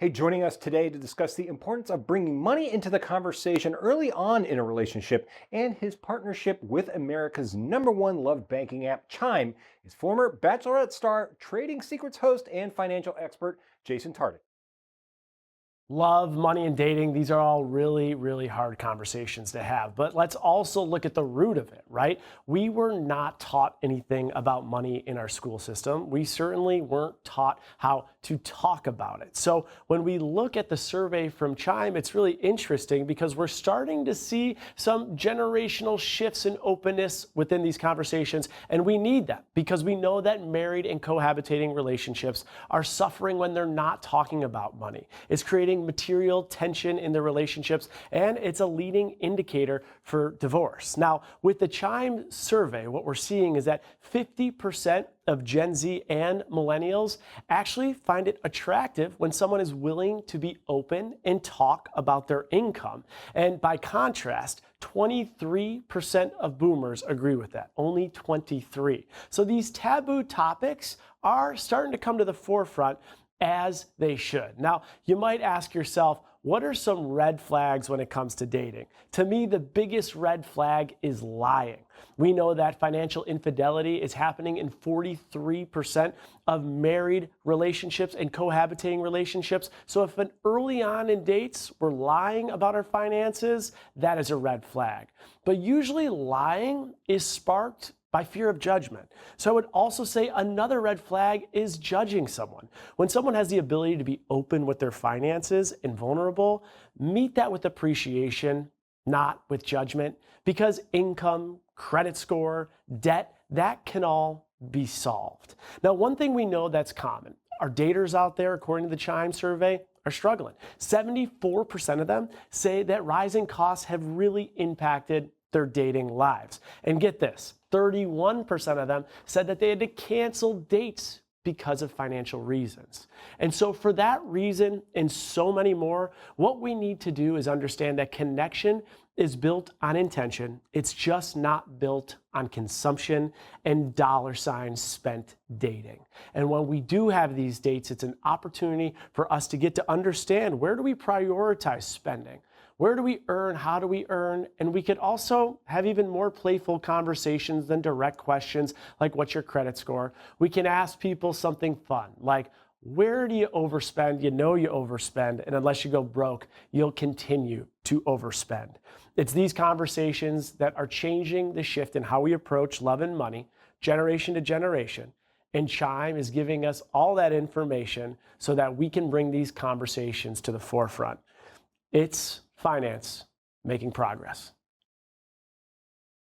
Hey, joining us today to discuss the importance of bringing money into the conversation early on in a relationship and his partnership with America's #1 loved banking app, Chime, is former Bachelorette star, trading secrets host, and financial expert Jason Tartick. Love, money, and dating, these are all really, really hard conversations to have. But let's also look at the root of it, right? We were not taught anything about money in our school system. We certainly weren't taught how to talk about it. So when we look at the survey from Chime, it's really interesting because we're starting to see some generational shifts in openness within these conversations. And we need that because we know that married and cohabitating relationships are suffering when they're not talking about money. It's creating material tension in their relationships, and it's a leading indicator for divorce. Now, with the Chime survey, what we're seeing is that 50% of Gen Z and millennials actually find it attractive when someone is willing to be open and talk about their income. And by contrast, 23% of boomers agree with that, only 23. So these taboo topics are starting to come to the forefront, as they should. Now, you might ask yourself, what are some red flags when it comes to dating? To me, the biggest red flag is lying. We know that financial infidelity is happening in 43% of married relationships and cohabitating relationships. So if early on in dates we're lying about our finances, that is a red flag. But usually lying is sparked by fear of judgment. So I would also say another red flag is judging someone. When someone has the ability to be open with their finances and vulnerable, meet that with appreciation, not with judgment, because income, credit score, debt, that can all be solved. Now, one thing we know that's common, our daters out there, according to the Chime survey, are struggling. 74% of them say that rising costs have really impacted their dating lives. And get this, 31% of them said that they had to cancel dates because of financial reasons. And so for that reason and so many more, what we need to do is understand that connection is built on intention. It's just not built on consumption and dollar signs spent dating. And when we do have these dates, it's an opportunity for us to get to understand, where do we prioritize spending? Where do we earn? How do we earn? And we could also have even more playful conversations than direct questions like, what's your credit score? We can ask people something fun like, where do you overspend? You know you overspend, and unless you go broke, you'll continue to overspend. It's these conversations that are changing the shift in how we approach love and money, generation to generation. And Chime is giving us all that information so that we can bring these conversations to the forefront. It's finance making progress.